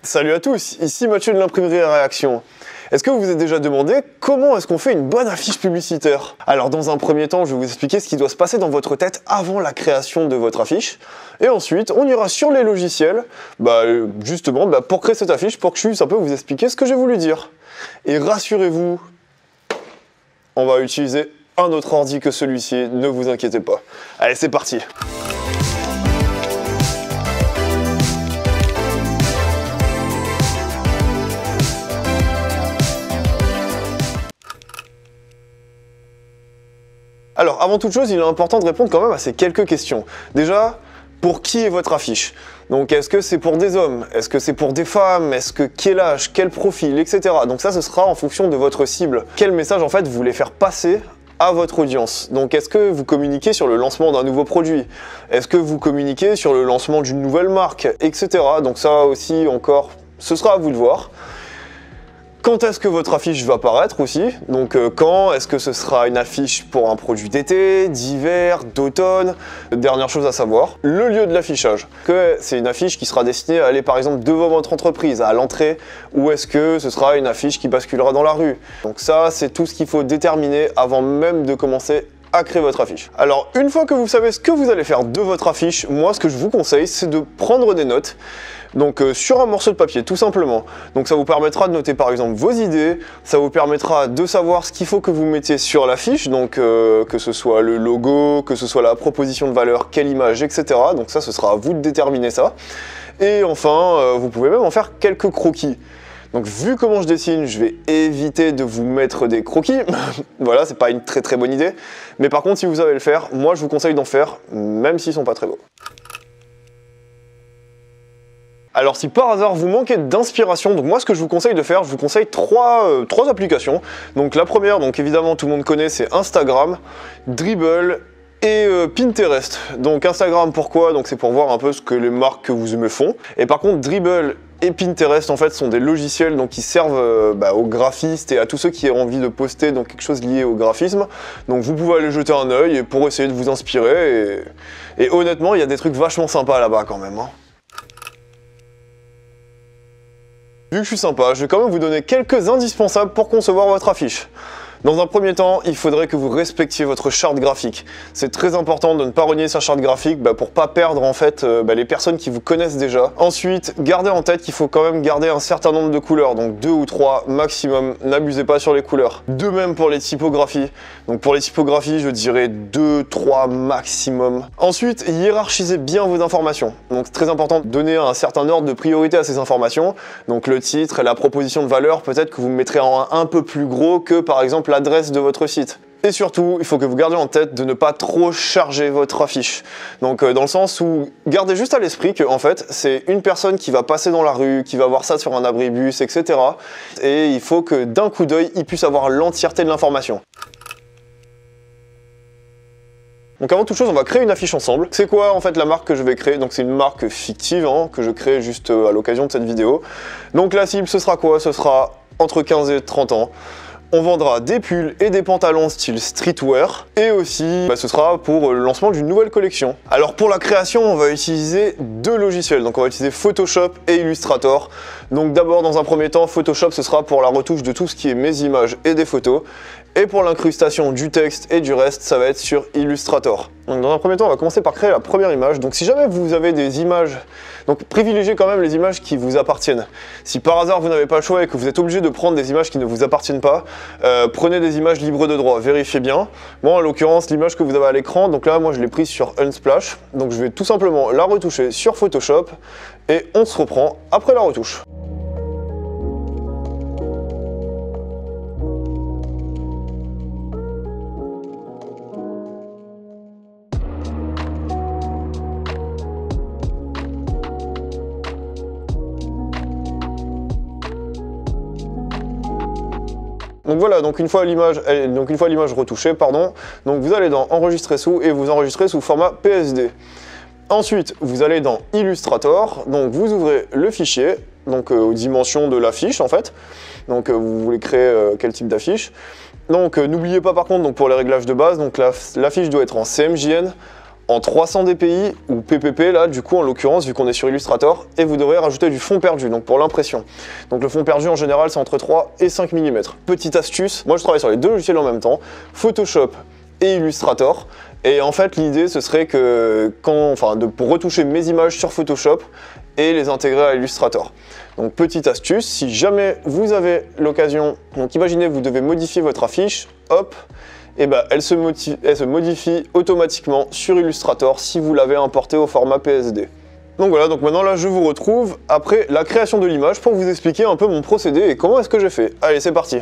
Salut à tous, ici Mathieu de l'imprimerie à réaction. Est-ce que vous vous êtes déjà demandé comment est-ce qu'on fait une bonne affiche publicitaire? Alors dans un premier temps, je vais vous expliquer ce qui doit se passer dans votre tête avant la création de votre affiche. Et ensuite, on ira sur les logiciels, justement pour créer cette affiche, pour que je puisse un peu vous expliquer ce que j'ai voulu dire. Et rassurez-vous, on va utiliser un autre ordi que celui-ci, ne vous inquiétez pas. Allez, c'est parti! Alors, avant toute chose, il est important de répondre quand même à ces quelques questions. Déjà, pour qui est votre affiche? Donc, est-ce que c'est pour des hommes? Est-ce que c'est pour des femmes? Est-ce que quel âge? Quel profil? Etc. Donc ça, ce sera en fonction de votre cible. Quel message, en fait, vous voulez faire passer à votre audience? Donc, est-ce que vous communiquez sur le lancement d'un nouveau produit? Est-ce que vous communiquez sur le lancement d'une nouvelle marque? Etc. Donc ça aussi, encore, ce sera à vous de voir. Quand est-ce que votre affiche va paraître aussi? Donc quand est-ce que ce sera une affiche pour un produit d'été, d'hiver, d'automne? Dernière chose à savoir, le lieu de l'affichage. Que c'est une affiche qui sera destinée à aller par exemple devant votre entreprise, à l'entrée, ou est-ce que ce sera une affiche qui basculera dans la rue? Donc ça, c'est tout ce qu'il faut déterminer avant même de commencer à créer votre affiche. Alors une fois que vous savez ce que vous allez faire de votre affiche, moi ce que je vous conseille c'est de prendre des notes. Donc sur un morceau de papier tout simplement. Donc ça vous permettra de noter par exemple vos idées, ça vous permettra de savoir ce qu'il faut que vous mettiez sur l'affiche, donc que ce soit le logo, que ce soit la proposition de valeur, quelle image, etc. Donc ça ce sera à vous de déterminer ça. Et enfin vous pouvez même en faire quelques croquis. Donc vu comment je dessine, je vais éviter de vous mettre des croquis. Voilà, c'est pas une très bonne idée. Mais par contre si vous savez le faire, moi je vous conseille d'en faire, même s'ils sont pas très beaux. Alors si par hasard vous manquez d'inspiration, donc moi ce que je vous conseille de faire, je vous conseille trois applications. Donc la première, donc évidemment tout le monde connaît, c'est Instagram, Dribbble et Pinterest. Donc Instagram pourquoi? Donc c'est pour voir un peu ce que les marques que vous aimez font. Et par contre Dribbble et Pinterest en fait sont des logiciels donc, qui servent aux graphistes et à tous ceux qui ont envie de poster donc, quelque chose lié au graphisme. Donc vous pouvez aller jeter un œil pour essayer de vous inspirer et honnêtement il y a des trucs vachement sympas là-bas quand même. Vu que je suis sympa, je vais quand même vous donner quelques indispensables pour concevoir votre affiche. Dans un premier temps, il faudrait que vous respectiez votre charte graphique. C'est très important de ne pas renier sa charte graphique pour pas perdre en fait les personnes qui vous connaissent déjà. Ensuite, gardez en tête qu'il faut quand même garder un certain nombre de couleurs, donc 2 ou 3 maximum, n'abusez pas sur les couleurs. De même pour les typographies. Donc pour les typographies, je dirais 2, 3 maximum. Ensuite, hiérarchisez bien vos informations. Donc c'est très important de donner un certain ordre de priorité à ces informations. Donc le titre et la proposition de valeur, peut-être que vous mettrez en un peu plus gros que par exemple l'adresse de votre site. Et surtout, il faut que vous gardiez en tête de ne pas trop charger votre affiche. Donc dans le sens où, gardez juste à l'esprit que en fait, c'est une personne qui va passer dans la rue, qui va voir ça sur un abribus, etc. Et il faut que d'un coup d'œil, il puisse avoir l'entièreté de l'information. Donc avant toute chose, on va créer une affiche ensemble. C'est quoi en fait la marque que je vais créer? Donc c'est une marque fictive que je crée juste à l'occasion de cette vidéo. Donc la cible, ce sera quoi? Ce sera entre 15 et 30 ans. On vendra des pulls et des pantalons style streetwear et aussi ce sera pour le lancement d'une nouvelle collection. Alors pour la création on va utiliser 2 logiciels, donc on va utiliser Photoshop et Illustrator. Donc d'abord dans un premier temps Photoshop ce sera pour la retouche de tout ce qui est mes images et des photos. Et pour l'incrustation du texte et du reste, ça va être sur Illustrator. Donc dans un premier temps, on va commencer par créer la première image. Donc si jamais vous avez des images, donc privilégiez quand même les images qui vous appartiennent. Si par hasard vous n'avez pas le choix et que vous êtes obligé de prendre des images qui ne vous appartiennent pas, prenez des images libres de droit, vérifiez bien. Moi en l'occurrence, l'image que vous avez à l'écran, donc là moi je l'ai prise sur Unsplash. Donc je vais tout simplement la retoucher sur Photoshop et on se reprend après la retouche. Donc voilà, donc une fois l'image retouchée, donc vous allez dans Enregistrer sous et vous enregistrez sous format PSD. Ensuite, vous allez dans Illustrator, donc vous ouvrez le fichier, donc aux dimensions de l'affiche en fait. Donc vous voulez créer quel type d'affiche. Donc n'oubliez pas par contre, donc, pour les réglages de base, donc l'affiche doit être en CMJN, en 300 dpi ou PPP là du coup en l'occurrence vu qu'on est sur Illustrator, et vous devrez rajouter du fond perdu donc pour l'impression. Donc le fond perdu en général c'est entre 3 et 5 mm. Petite astuce, moi je travaille sur les deux logiciels en même temps, Photoshop et Illustrator, et en fait l'idée ce serait que pour retoucher mes images sur Photoshop et les intégrer à Illustrator. Donc petite astuce, si jamais vous avez l'occasion, donc imaginez vous devez modifier votre affiche, hop, et ben elle se modifie automatiquement sur Illustrator si vous l'avez importé au format PSD. Donc voilà, donc maintenant là je vous retrouve après la création de l'image pour vous expliquer un peu mon procédé et comment est-ce que j'ai fait. Allez, c'est parti.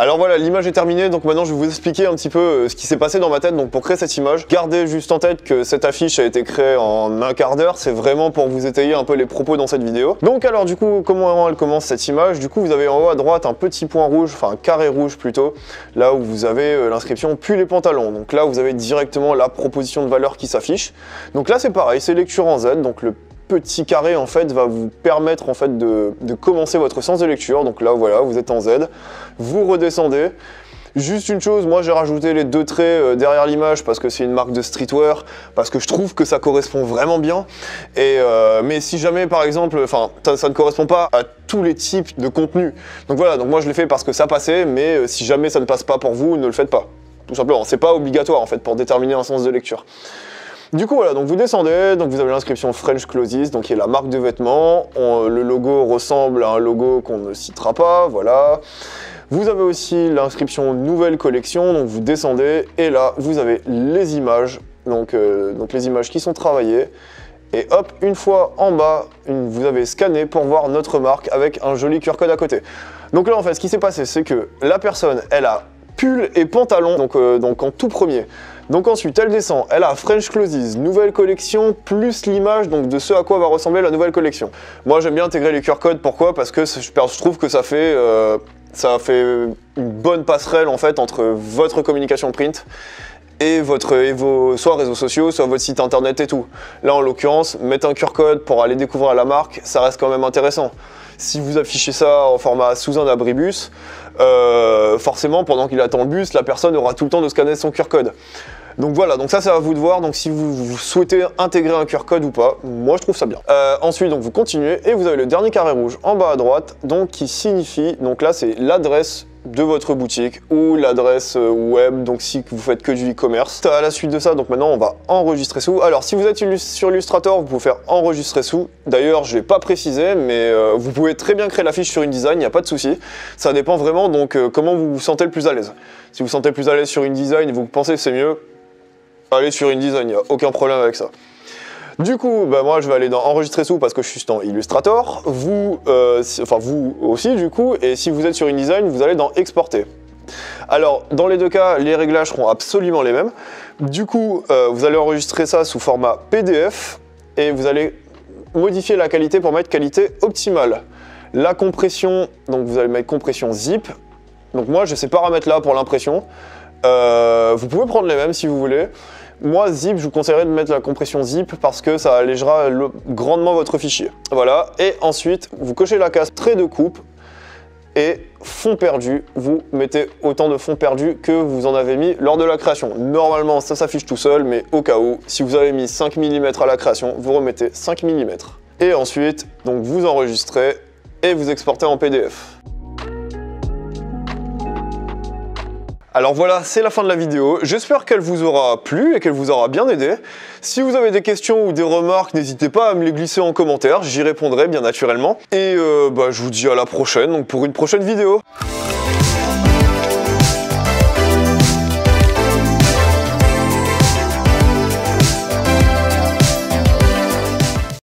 Alors voilà, l'image est terminée, donc maintenant je vais vous expliquer un petit peu ce qui s'est passé dans ma tête donc pour créer cette image. Gardez juste en tête que cette affiche a été créée en un quart d'heure, c'est vraiment pour vous étayer un peu les propos dans cette vidéo. Donc alors du coup, comment elle commence cette image? Du coup vous avez en haut à droite un petit point rouge, enfin un carré rouge plutôt, là où vous avez l'inscription « Puis les pantalons ». Donc là vous avez directement la proposition de valeur qui s'affiche. Donc là c'est pareil, c'est lecture en Z, donc le petit carré en fait va vous permettre en fait de commencer votre sens de lecture. Donc là voilà, vous êtes en Z, vous redescendez. Juste une chose, moi j'ai rajouté les deux traits derrière l'image parce que c'est une marque de streetwear, parce que je trouve que ça correspond vraiment bien. Mais si jamais par exemple, ça ne correspond pas à tous les types de contenus. Donc voilà, donc moi je l'ai fait parce que ça passait, mais si jamais ça ne passe pas pour vous, ne le faites pas. Tout simplement, c'est pas obligatoire en fait pour déterminer un sens de lecture. Du coup voilà, donc vous descendez, donc vous avez l'inscription French Clothes, donc qui est la marque de vêtements. Le logo ressemble à un logo qu'on ne citera pas, voilà. Vous avez aussi l'inscription Nouvelle Collection, donc vous descendez et là vous avez les images, donc les images qui sont travaillées. Et hop, une fois en bas, vous avez scanné pour voir notre marque avec un joli QR code à côté. Donc là en fait, ce qui s'est passé, c'est que la personne, elle a pull et pantalon, donc en tout premier. Donc ensuite, elle descend, elle a French Clothes, nouvelle collection, plus l'image donc de ce à quoi va ressembler la nouvelle collection. Moi, j'aime bien intégrer les QR codes, pourquoi? Parce que je trouve que ça fait une bonne passerelle en fait entre votre communication print et vos soit réseaux sociaux, soit votre site internet et tout. Là, en l'occurrence, mettre un QR code pour aller découvrir la marque, ça reste quand même intéressant. Si vous affichez ça en format sous un abribus, forcément, pendant qu'il attend le bus, la personne aura tout le temps de scanner son QR code. Donc voilà, donc ça c'est à vous de voir, donc si vous souhaitez intégrer un QR code ou pas, moi je trouve ça bien. Ensuite, donc vous continuez et vous avez le dernier carré rouge en bas à droite, donc qui signifie, donc là c'est l'adresse de votre boutique ou l'adresse web, donc si vous faites que du e-commerce. À la suite de ça, donc maintenant on va enregistrer sous. Alors si vous êtes sur Illustrator, vous pouvez faire enregistrer sous. D'ailleurs je ne l'ai pas précisé, mais vous pouvez très bien créer la fiche sur InDesign, il n'y a pas de souci. Ça dépend vraiment donc comment vous vous sentez le plus à l'aise. Si vous vous sentez plus à l'aise sur InDesign et vous pensez que c'est mieux, allez sur InDesign, il n'y a aucun problème avec ça. Du coup, bah moi je vais aller dans enregistrer sous parce que je suis dans Illustrator, vous aussi du coup, et si vous êtes sur InDesign, vous allez dans exporter. Alors, dans les deux cas, les réglages seront absolument les mêmes. Du coup, vous allez enregistrer ça sous format PDF et vous allez modifier la qualité pour mettre qualité optimale. La compression, donc vous allez mettre compression zip. Donc moi, j'ai ces paramètres-là pour l'impression. Vous pouvez prendre les mêmes si vous voulez. Moi, zip, je vous conseillerais de mettre la compression zip parce que ça allégera grandement votre fichier. Voilà, et ensuite, vous cochez la case trait de coupe et fond perdu. Vous mettez autant de fond perdu que vous en avez mis lors de la création. Normalement, ça s'affiche tout seul, mais au cas où, si vous avez mis 5 mm à la création, vous remettez 5 mm. Et ensuite, donc vous enregistrez et vous exportez en PDF. Alors voilà, c'est la fin de la vidéo. J'espère qu'elle vous aura plu et qu'elle vous aura bien aidé. Si vous avez des questions ou des remarques, n'hésitez pas à me les glisser en commentaire, j'y répondrai bien naturellement. Et je vous dis à la prochaine, donc pour une prochaine vidéo.